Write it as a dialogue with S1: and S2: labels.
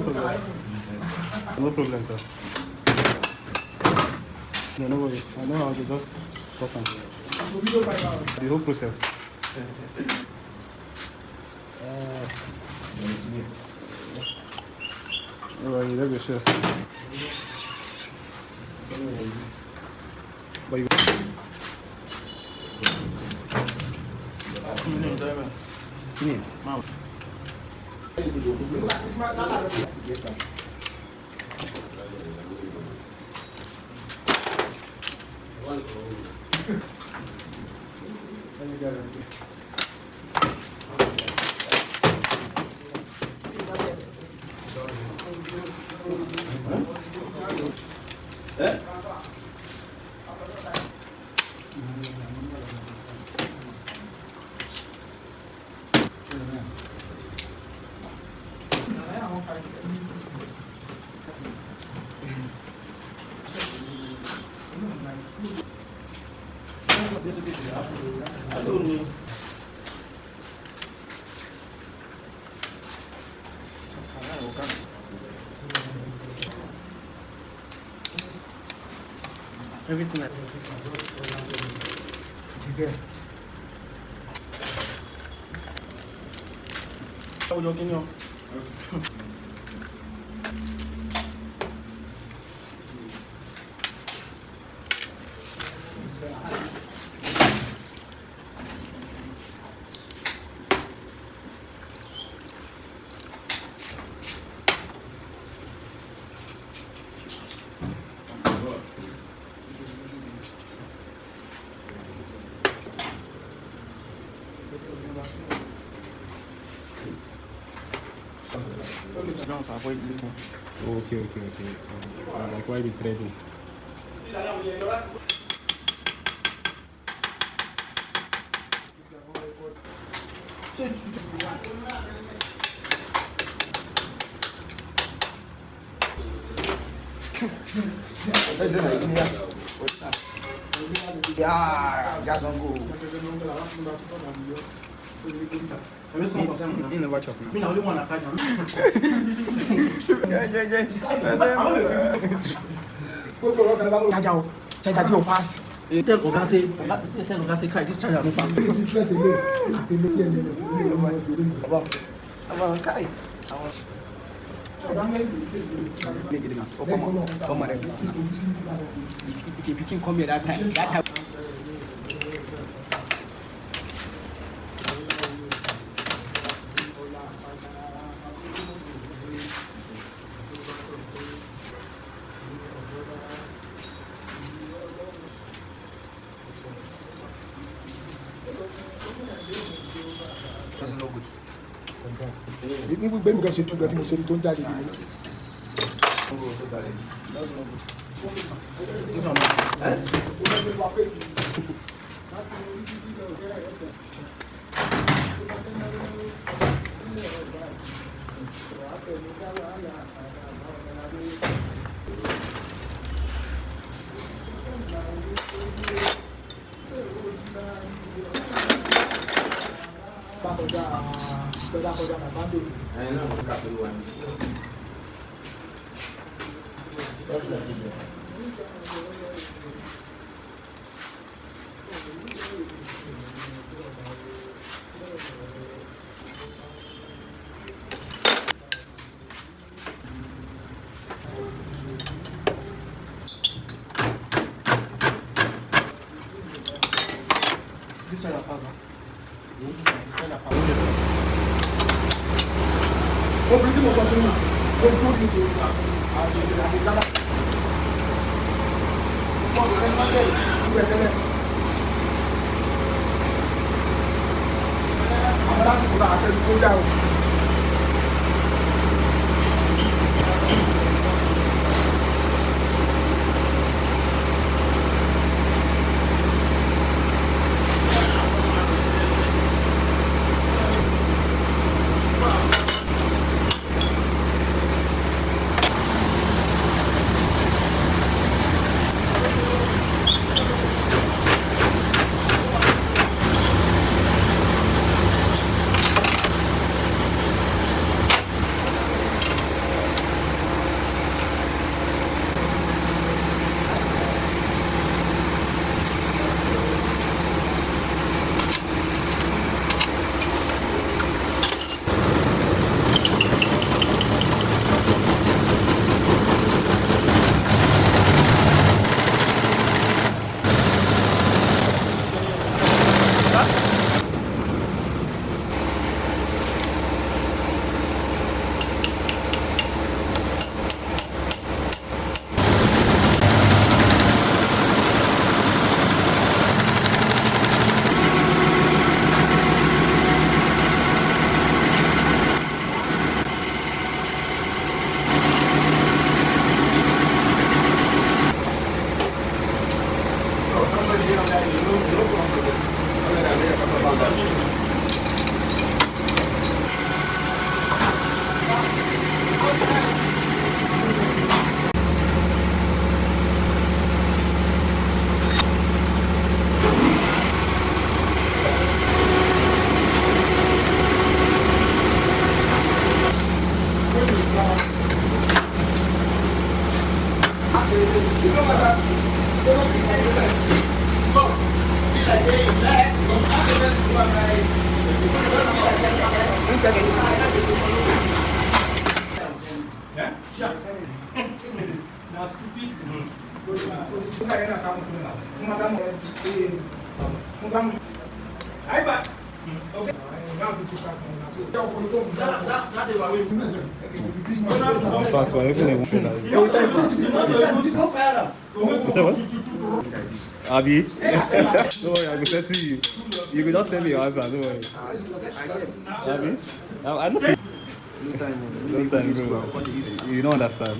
S1: problem. No problem, sir. No, no worry. I know how to just stop and the whole process. Alright, let me show. But you everything. Diesel. How are you looking? Okay. Like why the threading?
S2: Yeah, just don't go. In the watch up now. I only want to catch them. Charger too fast. Tell Oga say, cry this charger no fast. If you can come here that time. Even when we get to that, we say don't die.
S1: Abi, don't worry, I will say to you. You will not send me your answer, don't worry. Abi, I don't see.
S2: No time,
S1: No time, bro. You don't understand.